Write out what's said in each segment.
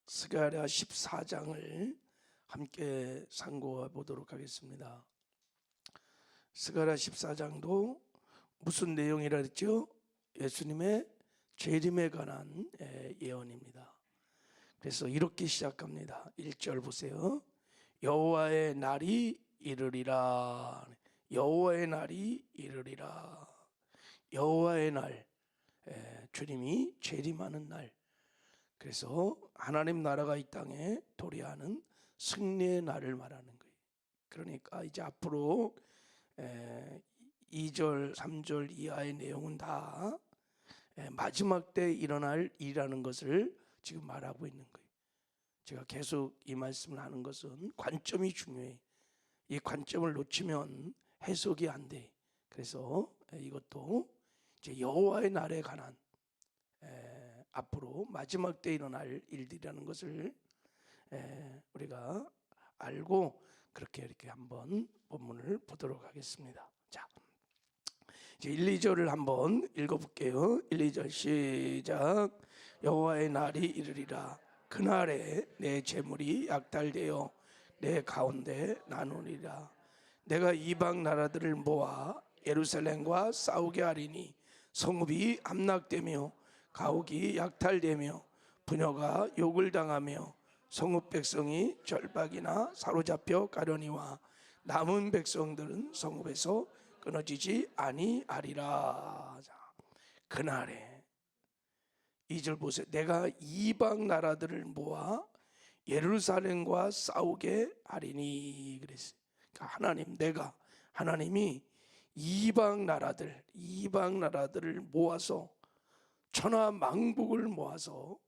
스가랴 14장을 함께 상고해 보도록 하겠습니다. 스가랴 14장도 무슨 내용이라 했죠? 예수님의 재림에 관한 예언입니다. 그래서 이렇게 시작합니다. 1절 보세요. 여호와의 날이 이르리라. 여호와의 날이 이르리라. 여호와의 날, 주님이 재림하는 날. 그래서 하나님 나라가 이 땅에 도래하는 승리의 날을 말하는 거예요. 그러니까 이제 앞으로 2절, 3절 이하의 내용은 다 마지막 때 일어날 일이라는 것을 지금 말하고 있는 거예요. 제가 계속 이 말씀을 하는 것은 관점이 중요해. 이 관점을 놓치면 해석이 안 돼. 그래서 이것도 이제 여호와의 날에 관한 앞으로 마지막 때 일어날 일들이라는 것을 우리가 알고 그렇게 이렇게 한번 본문을 보도록 하겠습니다. 자, 이제 1, 2절을 한번 읽어볼게요. 1, 2절 시작. 여호와의 날이 이르리라. 그날에 내 재물이 약탈되어 내 가운데 나누리라. 내가 이방 나라들을 모아 예루살렘과 싸우게 하리니 성읍이 함락되며 가옥이 약탈되며 부녀가 욕을 당하며 성읍 백성이 절박이나 사로잡혀 가려니와 남은 백성들은 성읍에서 끊어지지 아니하리라. 그날에 2절 보세요. 내가 이방 나라들을 모아 예루살렘과 싸우게 하리니 그랬어요. 그러니까 하나님이 이방 나라들을 모아서 천하 만국을 모아서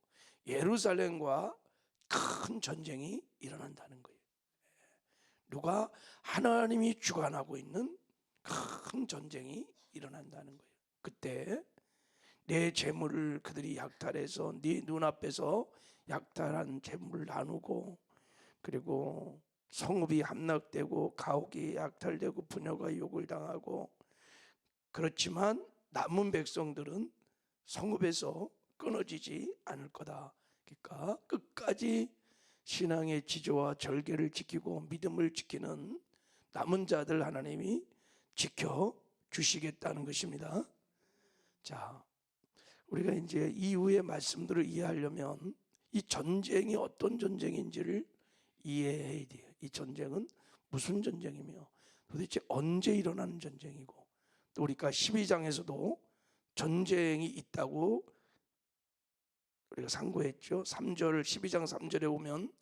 예루살렘과 큰 전쟁이 일어난다는 거예요. 누가 하나님이 주관하고 있는 큰 전쟁이 일어난다는 거예요. 그때 내 재물을 그들이 약탈해서 네 눈앞에서 약탈한 재물을 나누고, 그리고 성읍이 함락되고 가옥이 약탈되고 부녀가 욕을 당하고, 그렇지만 남은 백성들은 성읍에서 끊어지지 않을 거다. 그러니까 끝까지 신앙의 지조와 절개를 지키고 믿음을 지키는 남은 자들 하나님이 지켜주시겠다는 것입니다. 자, 우리가 이제 이후의 말씀들을 이해하려면 이 전쟁이 어떤 전쟁인지를 이해해야 돼요. 이 전쟁은 무슨 전쟁이며 도대체 언제 일어나는 전쟁이고, 또 우리가 12장에서도 전쟁이 있다고 우리가 상고했죠. 3절 12장 3절에 보면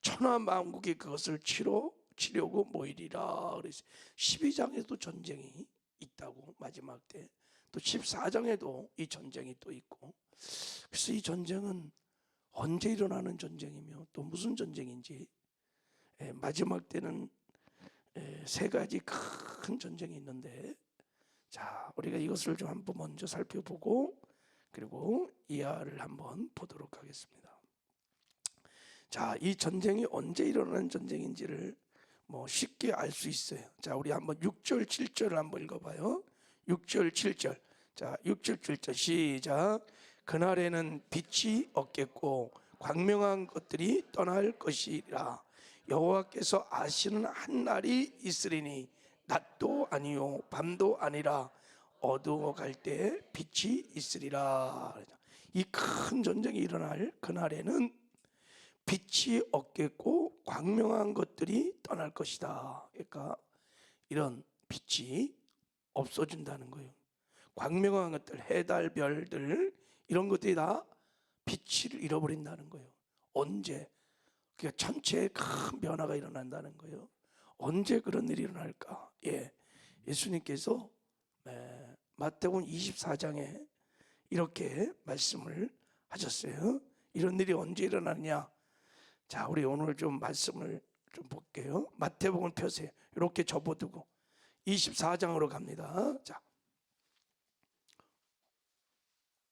천하 만국이 그것을 치려고 모이리라 그래서 12장에도 전쟁이 있다고, 마지막 때 또 14장에도 이 전쟁이 또 있고, 그래서 이 전쟁은 언제 일어나는 전쟁이며 또 무슨 전쟁인지, 마지막 때는 세 가지 큰 전쟁이 있는데, 자, 우리가 이것을 좀 한번 먼저 살펴보고 그리고 이하를 한번 보도록 하겠습니다. 자, 이 전쟁이 언제 일어나는 전쟁인지를 쉽게 알 수 있어요. 자, 우리 한번 6절 7절을 한번 읽어봐요. 6절 7절. 자, 6절 7절 시작. 그날에는 빛이 없겠고 광명한 것들이 떠날 것이라. 여호와께서 아시는 한 날이 있으리니 낮도 아니요 밤도 아니라 어두워갈 때 빛이 있으리라. 이 큰 전쟁이 일어날 그날에는 빛이 없겠고 광명한 것들이 떠날 것이다. 그러니까 이런 빛이 없어진다는 거예요. 광명한 것들, 해달, 별들 이런 것들이 다 빛을 잃어버린다는 거예요. 언제? 그러니까 전체에 큰 변화가 일어난다는 거예요. 언제 그런 일이 일어날까? 예수님께서 마태복음 24장에 이렇게 말씀을 하셨어요. 이런 일이 언제 일어나느냐? 자, 우리 오늘 좀 말씀을 좀 볼게요. 마태복음 펴세요. 이렇게 접어두고 24장으로 갑니다. 자,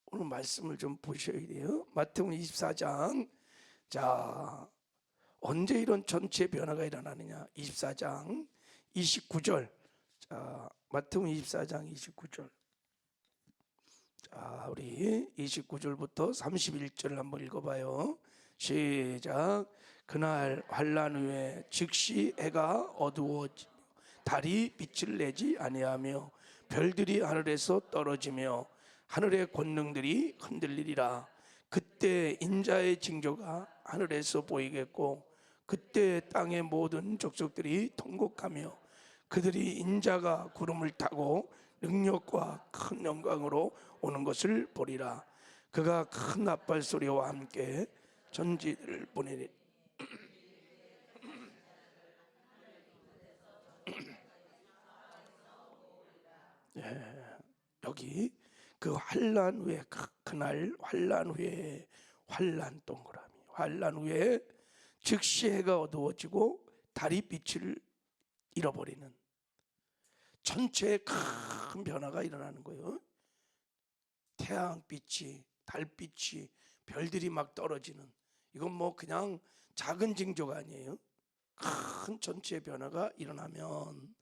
오늘 말씀을 좀 보셔야 돼요. 마태복음 24장. 자, 언제 이런 전체 변화가 일어나느냐? 24장 29절. 자, 마태복음 24장 29절. 자, 우리 29절부터 31절을 한번 읽어봐요. 시작. 그날 환난 후에 즉시 해가 어두워지며 달이 빛을 내지 아니하며 별들이 하늘에서 떨어지며 하늘의 권능들이 흔들리리라. 그때 인자의 징조가 하늘에서 보이겠고 그때 땅의 모든 족속들이 통곡하며 그들이 인자가 구름을 타고 능력과 큰 영광으로 오는 것을 보리라. 그가 큰 나팔 소리와 함께 전지를 보내리. 여기 그 환란 후에 그날 환란 후에 환란 동그라미 환란 후에 즉시 해가 어두워지고 달이 빛을 잃어버리는 전체의 큰 변화가 일어나는 거예요. 태양빛이 달빛이 별들이 막 떨어지는 이건 뭐 그냥 작은 징조가 아니에요. 큰 전체의 변화가 일어나면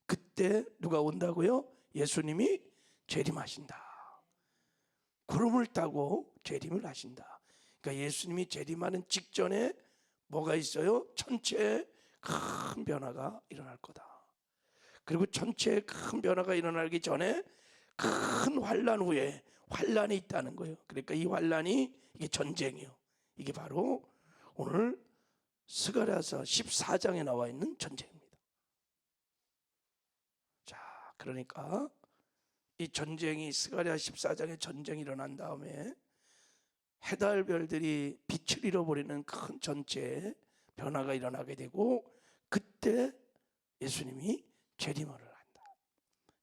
그때 누가 온다고요? 예수님이 재림하신다. 구름을 타고 재림을 하신다. 그러니까 예수님이 재림하는 직전에 뭐가 있어요? 전체에 큰 변화가 일어날 거다. 그리고 전체에 큰 변화가 일어나기 전에 큰 환란 후에 환란이 있다는 거예요. 그러니까 이 환란이 이게 전쟁이에요. 이게 바로 오늘 스가랴서 14장에 나와 있는 전쟁입니다. 자, 그러니까 이 전쟁이 스가랴 14장에 전쟁이 일어난 다음에 해달별들이 빛을 잃어버리는 큰 전체에 변화가 일어나게 되고 그때 예수님이 재림을 한다.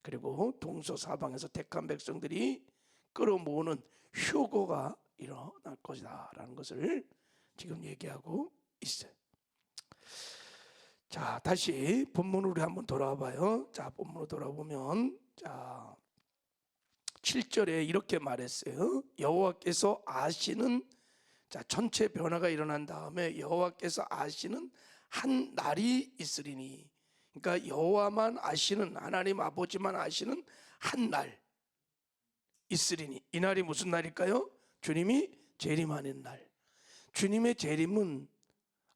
그리고 동서사방에서 택한 백성들이 끌어모으는 휴거가 일어날 것이다 라는 것을 지금 얘기하고 있어요. 자, 다시 본문으로 한번 돌아와 봐요. 자, 본문으로 돌아보면 자 7절에 이렇게 말했어요. 여호와께서 아시는 자 전체 변화가 일어난 다음에 여호와께서 아시는 한 날이 있으리니 그러니까 여호와만 아시는 하나님 아버지만 아시는 한 날 있으리니 이 날이 무슨 날일까요? 주님이 재림하는 날. 주님의 재림은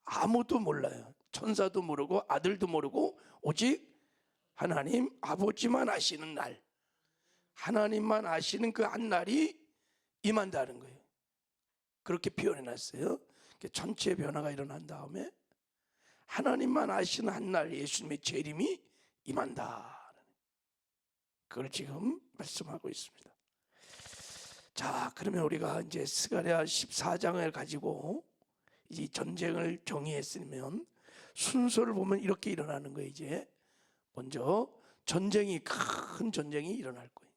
아무도 몰라요. 천사도 모르고 아들도 모르고 오직 하나님 아버지만 아시는 날. 하나님만 아시는 그 한 날이 임한다는 거예요. 그렇게 표현해놨어요. 전체 변화가 일어난 다음에 하나님만 아시는 한 날 예수님의 재림이 임한다. 그걸 지금 말씀하고 있습니다. 자, 그러면 우리가 이제 스가랴 14장을 가지고 이 전쟁을 정의했으면 순서를 보면 이렇게 일어나는 거예요. 이제 먼저 큰 전쟁이 일어날 거예요.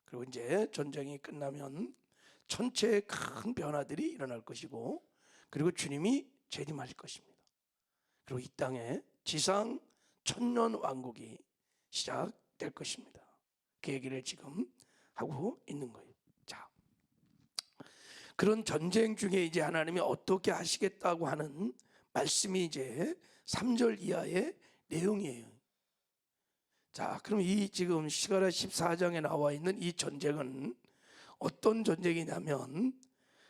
그리고 이제 전쟁이 끝나면 전체의 큰 변화들이 일어날 것이고 그리고 주님이 재림하실 것입니다. 그리고 이 땅에 지상 천년 왕국이 시작될 것입니다. 그 얘기를 지금 하고 있는 거예요. 자, 그런 전쟁 중에 이제 하나님이 어떻게 하시겠다고 하는 말씀이 이제 3절 이하의 내용이에요. 자, 그럼 이 지금 스가랴 14장에 나와 있는 이 전쟁은 어떤 전쟁이냐면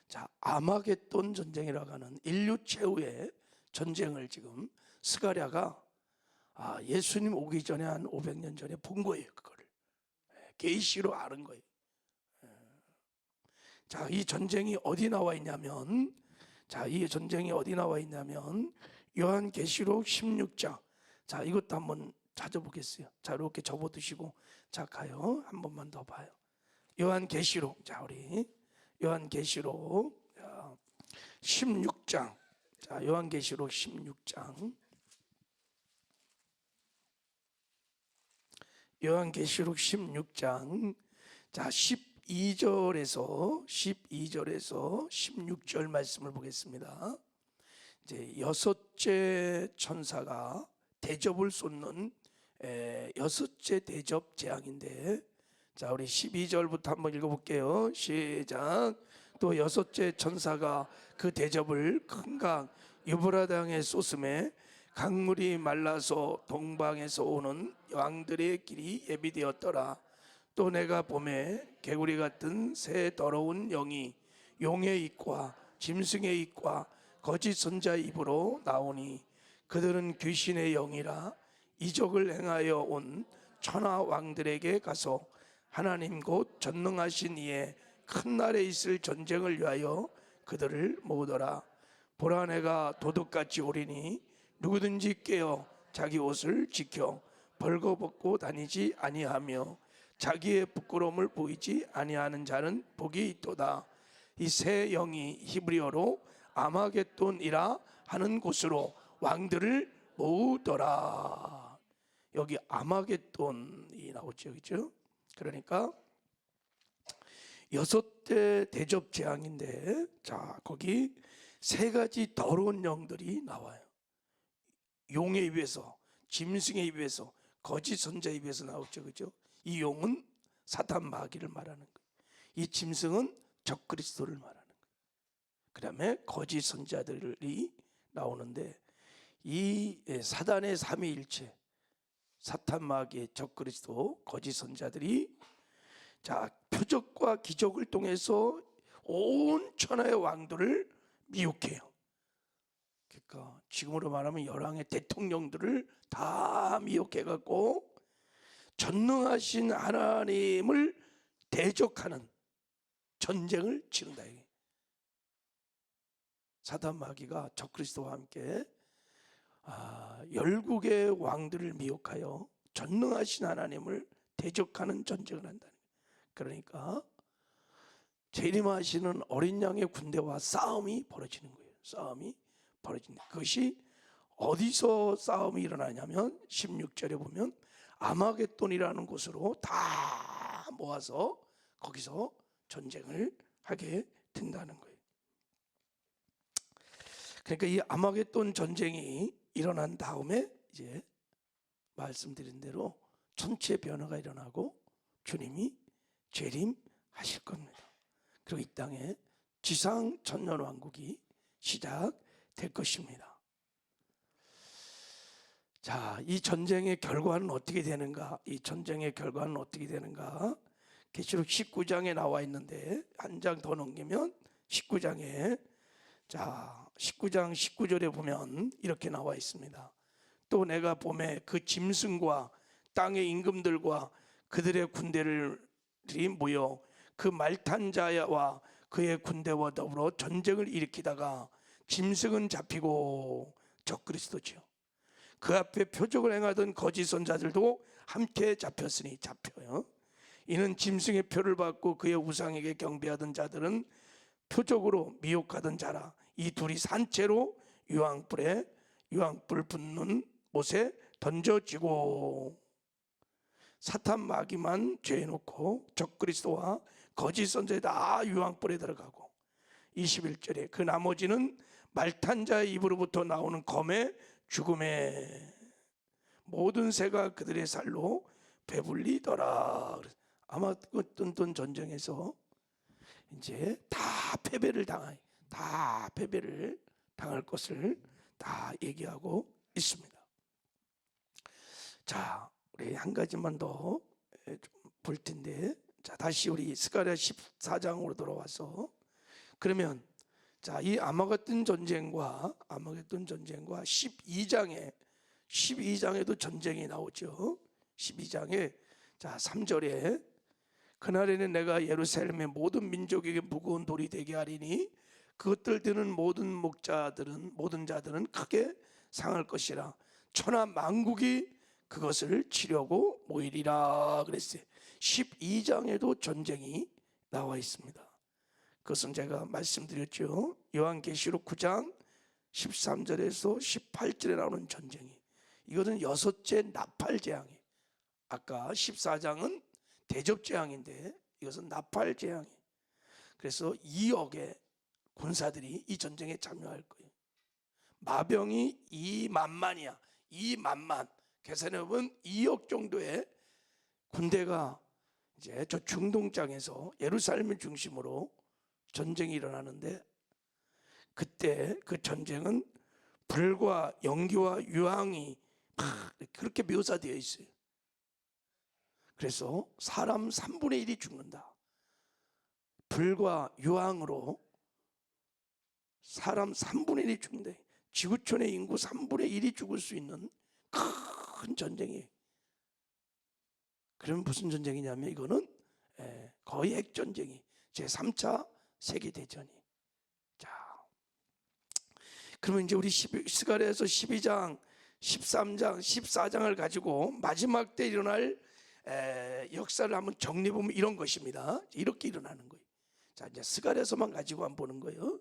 자, 아마겟돈 전쟁이라고 하는 인류 최후의 전쟁을 지금 스가랴가 예수님 오기 전에 한 500년 전에 본 거예요. 그거를 계시로 아는 거예요. 자, 이 전쟁이 어디 나와 있냐면 요한계시록 16장. 자, 이것도 한번 찾아보겠어요. 자, 이렇게 접어두시고 자, 가요. 한 번만 더 봐요. 요한계시록. 자, 우리 요한계시록 16장. 자, 요한계시록 16장. 요한계시록 16장. 자, 12절에서 16절 말씀을 보겠습니다. 이제 여섯째 천사가 대접을 쏟는 여섯째 대접 재앙인데 자, 우리 12절부터 한번 읽어볼게요. 시작. 또 여섯째 천사가 그 대접을 큰 강 유브라당에 쏟음에 강물이 말라서 동방에서 오는 왕들의 길이 예비되었더라. 또 내가 봄에 개구리 같은 새 더러운 영이 용의 입과 짐승의 입과 거짓 선자의 입으로 나오니 그들은 귀신의 영이라 이적을 행하여 온 천하 왕들에게 가서 하나님 곧 전능하신 이의 큰 날에 있을 전쟁을 위하여 그들을 모으더라. 보라, 내가 도둑같이 오리니 누구든지 깨어 자기 옷을 지켜 벌거벗고 다니지 아니하며 자기의 부끄러움을 보이지 아니하는 자는 복이 있도다. 이 새 영이 히브리어로 아마겟돈이라 하는 곳으로 왕들을 모으더라. 여기 아마겟돈이 나오죠, 그죠? 그러니까 6대 대접 재앙인데, 자, 거기 3가지 더러운 영들이 나와요. 용의 입에서, 짐승의 입에서, 거짓 선자의 입에서 나오죠, 그죠? 이 용은 사탄 마귀를 말하는 거예요. 이 짐승은 적그리스도를 말하는 거예요. 그 다음에 거짓 선자들이 나오는데, 이 사단의 삼위일체, 사탄 마귀의 적그리스도 거짓 선자들이 자, 표적과 기적을 통해서 온 천하의 왕들을 미혹해요. 그러니까 지금으로 말하면 열왕의 대통령들을 다 미혹해갖고 전능하신 하나님을 대적하는 전쟁을 치른다. 사단 마귀가 적그리스도와 함께 열국의 왕들을 미혹하여 전능하신 하나님을 대적하는 전쟁을 한다는 거예요. 그러니까 재림하시는 어린 양의 군대와 싸움이 벌어지는 거예요. 싸움이 벌어진다. 그것이 어디서 싸움이 일어나냐면 16절에 보면 아마겟돈이라는 곳으로 다 모아서 거기서 전쟁을 하게 된다는 거예요. 그러니까 이 아마겟돈 전쟁이 일어난 다음에 이제 말씀드린 대로 전체 변화가 일어나고 주님이 재림하실 겁니다. 그리고 이 땅에 지상 천년왕국이 시작될 것입니다. 자, 이 전쟁의 결과는 어떻게 되는가? 이 전쟁의 결과는 어떻게 되는가? 계시록 19장에 나와 있는데 한 장 더 넘기면 19장에 자, 19장 19절에 보면 이렇게 나와 있습니다. 또 내가 봄에 그 짐승과 땅의 임금들과 그들의 군대들이 모여 그 말탄 자와 그의 군대와 더불어 전쟁을 일으키다가 짐승은 잡히고 적그리스도지요. 그 앞에 표적을 행하던 거짓 선자들도 함께 잡혔으니 잡혀요. 이는 짐승의 표를 받고 그의 우상에게 경배하던 자들은 표적으로 미혹하던 자라. 이 둘이 산채로 유황불 붙는 못에 던져지고 사탄 마귀만 죄 놓고 적그리스도와 거짓 선자에 다 유황불에 들어가고 21절에 그 나머지는 말탄 자의 입으로부터 나오는 검의 죽음에 모든 새가 그들의 살로 배불리더라. 아마 어떤 전쟁에서 이제 다 패배를 당할 것을 다 얘기하고 있습니다. 자, 우리 한 가지만 더 볼 텐데, 자, 다시 우리 스가랴 14장으로 돌아와서 그러면 자, 이 아마겟돈 전쟁과 12장에도 전쟁이 나오죠. 12장에 자, 3절에 그날에는 내가 예루살렘의 모든 민족에게 무거운 돌이 되게 하리니 그것들 드는 모든 자들은 크게 상할 것이라. 천하 만국이 그것을 치려고 모이리라 그랬어요. 12장에도 전쟁이 나와 있습니다. 그것은 제가 말씀드렸죠. 요한계시록 9장 13절에서 18절에 나오는 전쟁이, 이것은 6째 나팔재앙이에요. 아까 14장은 대접재앙인데 이것은 나팔재앙이에요. 그래서 2억의 군사들이 이 전쟁에 참여할 거예요. 마병이 2만만이야. 2만만. 계산해보면 2억 정도의 군대가 이제 저 중동 땅에서 예루살렘을 중심으로 전쟁이 일어나는데, 그때 그 전쟁은 불과 연기와 유황이 막 그렇게 묘사되어 있어요. 그래서 사람 3분의 1이 죽는다. 불과 유황으로 사람 3분의 1이 죽는다. 지구촌의 인구 3분의 1이 죽을 수 있는 큰 전쟁이에요. 그러면 무슨 전쟁이냐면 이거는 거의 핵전쟁이 제3차 세계대전이. 자, 그러면 이제 우리 스가랴에서 12장, 13장, 14장을 가지고 마지막 때 일어날 역사를 한번 정리해보면 이런 것입니다. 이렇게 일어나는 거예요. 자, 이제 스가랴에서만 가지고 한번 보는 거예요.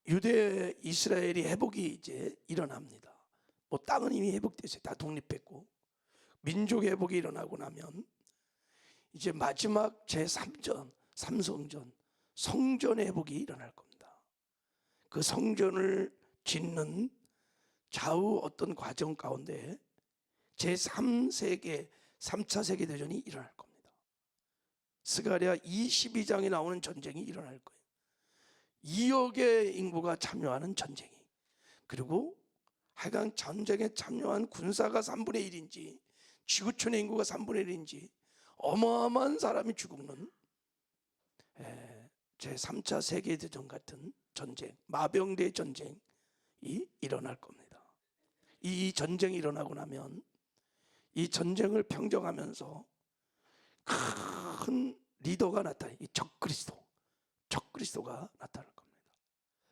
유대 이스라엘이 회복이 이제 일어납니다. 뭐 땅은 이미 회복됐어요. 다 독립했고 민족 회복이 일어나고 나면 이제 마지막 제3전, 삼성전, 성전의 회복이 일어날 겁니다. 그 성전을 짓는 좌우 어떤 과정 가운데 제3세계, 3차 세계대전이 일어날 겁니다. 스가랴 22장에 나오는 전쟁이 일어날 거예요. 2억의 인구가 참여하는 전쟁이. 그리고 하여간 전쟁에 참여한 군사가 3분의 1인지 지구촌의 인구가 3분의 1인지 어마어마한 사람이 죽는 제3차 세계대전 같은 전쟁, 마병대 전쟁이 일어날 겁니다. 이 전쟁이 일어나고 나면 이 전쟁을 평정하면서 큰 리더가 나타나요. 이 적그리스도가 나타날 겁니다.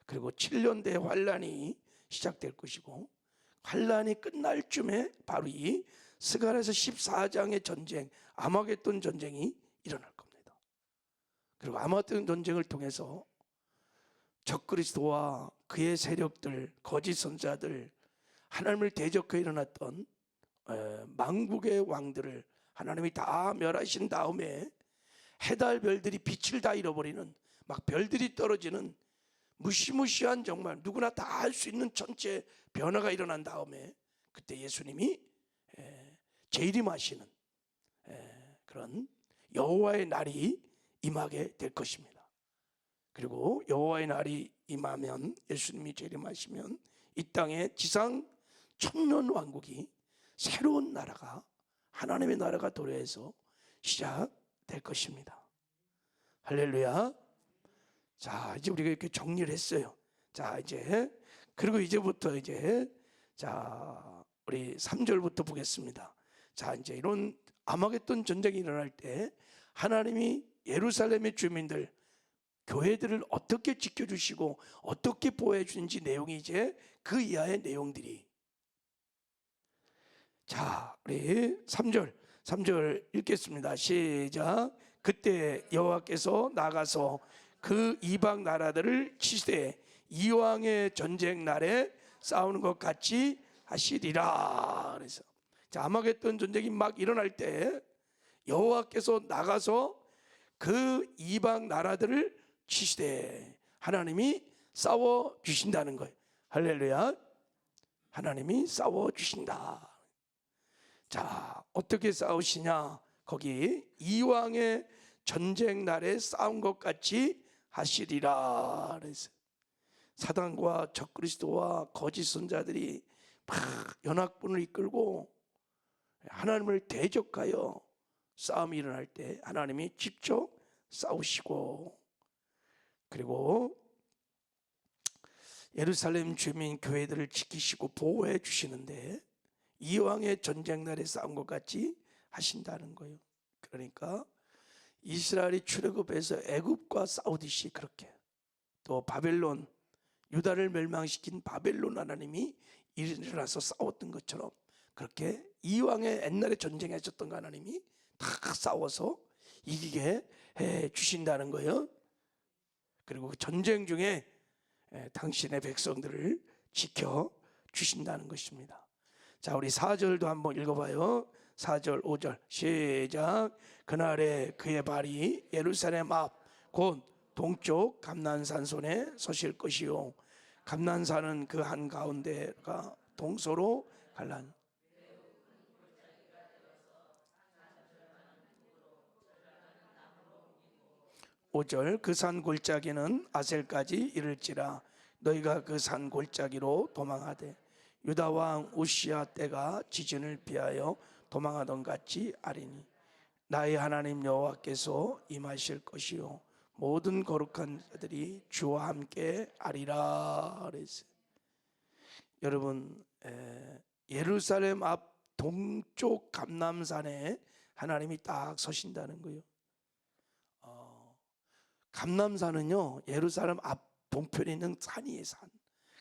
그리고 7년대 환란이 시작될 것이고 환란이 끝날 쯤에 바로 이 스가랴에서 14장의 전쟁, 아마겟돈 전쟁이 일어날 겁니다. 그리고 아마겟돈 전쟁을 통해서 적그리스도와 그의 세력들, 거짓 선자들, 하나님을 대적해 일어났던 만국의 왕들을 하나님이 다 멸하신 다음에 해달 별들이 빛을 다 잃어버리는, 막 별들이 떨어지는 무시무시한, 정말 누구나 다 할 수 있는 전체 변화가 일어난 다음에 그때 예수님이 재림하시는 그런 여호와의 날이 임하게 될 것입니다. 그리고 여호와의 날이 임하면, 예수님이 재림하시면 이 땅에 지상 천년 왕국이, 새로운 나라가, 하나님의 나라가 도래해서 시작될 것입니다. 할렐루야. 자, 이제 우리가 이렇게 정리를 했어요. 자, 이제 그리고 이제부터 자, 우리 3절부터 보겠습니다. 자, 이제 이런 아마겟돈 전쟁이 일어날 때 하나님이 예루살렘의 주민들, 교회들을 어떻게 지켜주시고 어떻게 보호해 주는지 내용이 이제 그 이하의 내용들이. 자, 우리 3절 읽겠습니다. 시작. 그때 여호와께서 나가서 그 이방 나라들을 치시되 이왕의 전쟁 날에 싸우는 것 같이 하시리라. 그래서 자, 아마겟돈 전쟁이 막 일어날 때 여호와께서 나가서 그 이방 나라들을 치시되, 하나님이 싸워 주신다는 거예요. 할렐루야. 하나님이 싸워 주신다. 자, 어떻게 싸우시냐? 거기 이왕의 전쟁 날에 싸운 것 같이 하시리라. 그래서 사단과 적그리스도와 거짓 선자들이 막 연합군을 이끌고 하나님을 대적하여 싸움이 일어날 때 하나님이 직접 싸우시고, 그리고 예루살렘 주민 교회들을 지키시고 보호해 주시는데 이왕의 전쟁 날에 싸운 것 같이 하신다는 거예요. 그러니까 이스라엘이 출애굽해서 애굽과 싸우듯이, 그렇게 또 바벨론, 유다를 멸망시킨 바벨론 하나님이 일어나서 싸웠던 것처럼 그렇게 이왕의 옛날에 전쟁하셨던 거 하나님이 다 싸워서 이기게 해 주신다는 거예요. 그리고 그 전쟁 중에 당신의 백성들을 지켜 주신다는 것입니다. 자, 우리 4절도 한번 읽어봐요. 4절 5절 시작. 그날에 그의 발이 예루살렘 앞 곧 동쪽 감난산 손에 서실 것이요 감난산은 그 한가운데가 동서로 갈란. 5절 그 산 골짜기는 아셀까지 이를지라 너희가 그 산 골짜기로 도망하되 유다 왕 우시야 때가 지진을 피하여 도망하던 같이 아리니 나의 하나님 여호와께서 임하실 것이요 모든 거룩한 자들이 주와 함께 하리라 그랬어요. 여러분, 예루살렘 앞 동쪽 감람산에 하나님이 딱 서신다는 거예요. 감람산은요, 예루살렘 앞 동편에 있는 산이에요. 산.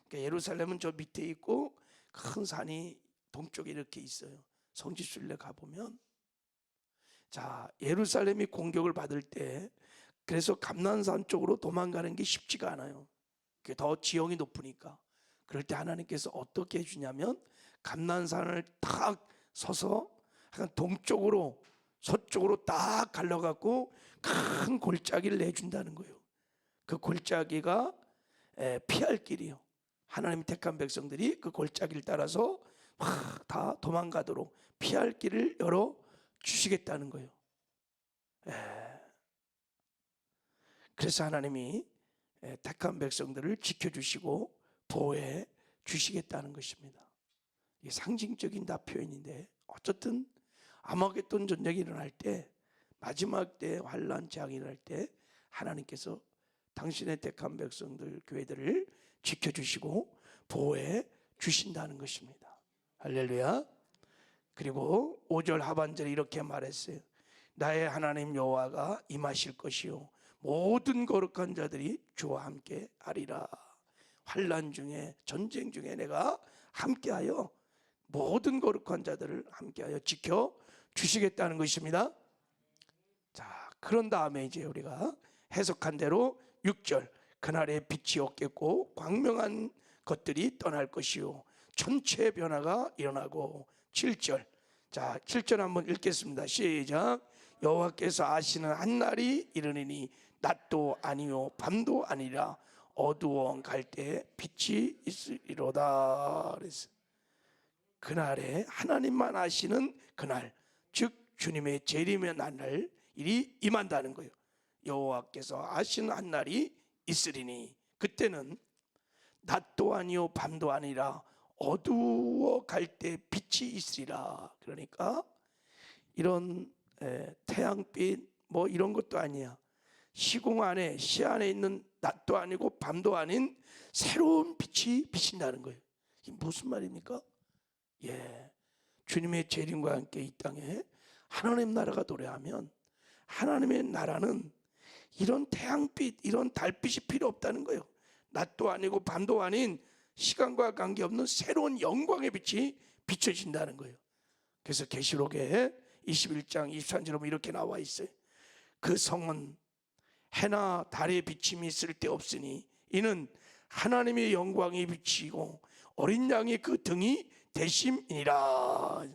그러니까 예루살렘은 저 밑에 있고 큰 산이 동쪽에 이렇게 있어요. 성지순례 가보면, 자, 예루살렘이 공격을 받을 때, 그래서 감람산 쪽으로 도망가는 게 쉽지가 않아요. 그게 더 지형이 높으니까. 그럴 때 하나님께서 어떻게 해주냐면, 감람산을 탁 서서 약간 동쪽으로 서쪽으로 딱 갈라갖고 큰 골짜기를 내준다는 거예요. 그 골짜기가 피할 길이요. 하나님 택한 백성들이 그 골짜기를 따라서 다 도망가도록 피할 길을 열어 주시겠다는 거예요. 그래서 하나님이 택한 백성들을 지켜주시고 보호해 주시겠다는 것입니다. 이게 상징적인 다 표현인데, 어쨌든 아마겟돈 전쟁이 일어날 때, 마지막 때 환난 재앙이 일어날 때 하나님께서 당신의 택한 백성들, 교회들을 지켜주시고 보호해 주신다는 것입니다. 할렐루야. 그리고 5절 하반절에 이렇게 말했어요. 나의 하나님 여호와가 임하실 것이요 모든 거룩한 자들이 주와 함께 하리라. 환난 중에, 전쟁 중에 내가 함께하여 모든 거룩한 자들을 함께하여 지켜 주시겠다는 것입니다. 자, 그런 다음에 이제 우리가 해석한 대로 6절, 그날에 빛이 없겠고 광명한 것들이 떠날 것이요 전체 변화가 일어나고, 7절, 자 7절 한번 읽겠습니다. 시작. 여호와께서 아시는 한 날이 이르니니 낮도 아니요 밤도 아니라 어두워 갈 때 빛이 있으리로다. 그래서 그날에 하나님만 아시는 그날, 즉 주님의 재림의 날을 일이 임한다는 거예요. 여호와께서 아시는 한 날이 있으리니 그때는 낮도 아니요 밤도 아니라 어두워 갈 때 빛이 있으리라. 그러니까 이런 태양빛 뭐 이런 것도 아니야. 시공 안에, 시 안에 있는 낮도 아니고 밤도 아닌 새로운 빛이 비친다는 거예요. 이게 무슨 말입니까? 주님의 재림과 함께 이 땅에 하나님 나라가 도래하면, 하나님의 나라는 이런 태양빛, 이런 달빛이 필요 없다는 거예요. 낮도 아니고 밤도 아닌 시간과 관계없는 새로운 영광의 빛이 비춰진다는 거예요. 그래서 계시록에 21장 23절에 이렇게 나와 있어요. 그 성은 해나 달의 비침이 쓸데없으니 이는 하나님의 영광이 비치고 어린 양의 그 등이 대심이니라.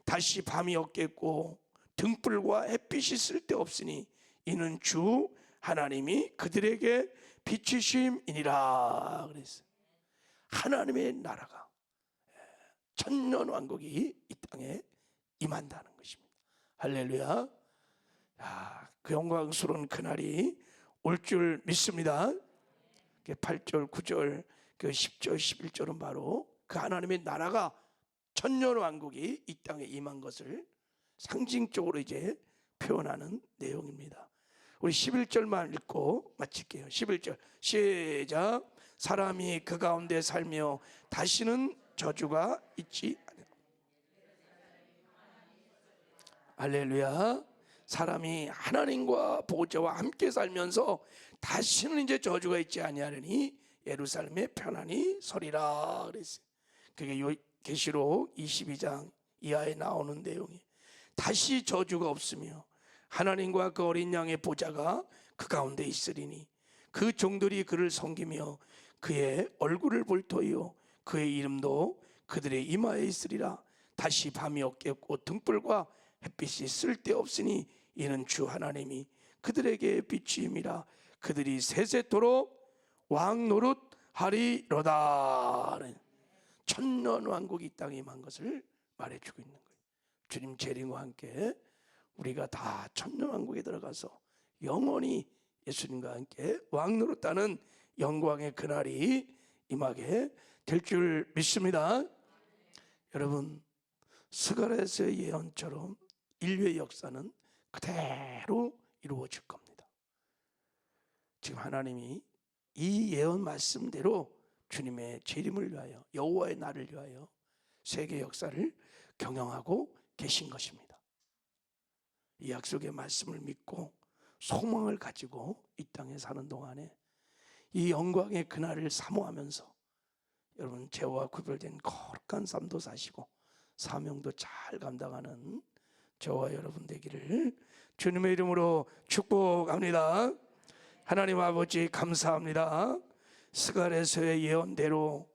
다시 밤이 없겠고 등불과 햇빛이 쓸데없으니 이는 주 하나님이 그들에게 비치심이니라. 그랬어요. 하나님의 나라가, 천년 왕국이 이 땅에 임한다는 것입니다. 할렐루야. 그 영광스러운 그날이 올 줄 믿습니다. 8절, 9절, 10절, 11절은 바로 그 하나님의 나라가, 천년 왕국이 이 땅에 임한 것을 상징적으로 이제 표현하는 내용입니다. 우리 11절만 읽고 마칠게요. 11절 시작. 사람이 그 가운데 살며 다시는 저주가 있지 않으라. 할렐루야. 사람이 하나님과 보좌와 함께 살면서 다시는 이제 저주가 있지 아니하리니 예루살렘에 편안히 서리라 그랬어요. 그게 계시록 22장 이하에 나오는 내용이, 다시 저주가 없으며 하나님과 그 어린 양의 보좌가 그 가운데 있으리니 그 종들이 그를 섬기며 그의 얼굴을 볼 터이요 그의 이름도 그들의 이마에 있으리라. 다시 밤이 없겠고 등불과 햇빛이 쓸데없으니 이는 주 하나님이 그들에게 빛임이라. 그들이 세세토록 왕 노릇하리로다. 천년 왕국이 이 땅에 임한 것을 말해주고 있는 거예요. 주님 재림과 함께 우리가 다 천년 왕국에 들어가서 영원히 예수님과 함께 왕 노릇하는 영광의 그날이 임하게 될 줄 믿습니다. 여러분, 스가랴서의 예언처럼 인류의 역사는 그대로 이루어질 겁니다. 지금 하나님이 이 예언 말씀대로 주님의 재림을 위하여, 여호와의 날을 위하여 세계 역사를 경영하고 계신 것입니다. 이 약속의 말씀을 믿고 소망을 가지고 이 땅에 사는 동안에 이 영광의 그날을 사모하면서 여러분 죄와 구별된 거룩한 삶도 사시고 사명도 잘 감당하는 저와 여러분 되기를 주님의 이름으로 축복합니다. 하나님 아버지 감사합니다. 스가랴서의 예언대로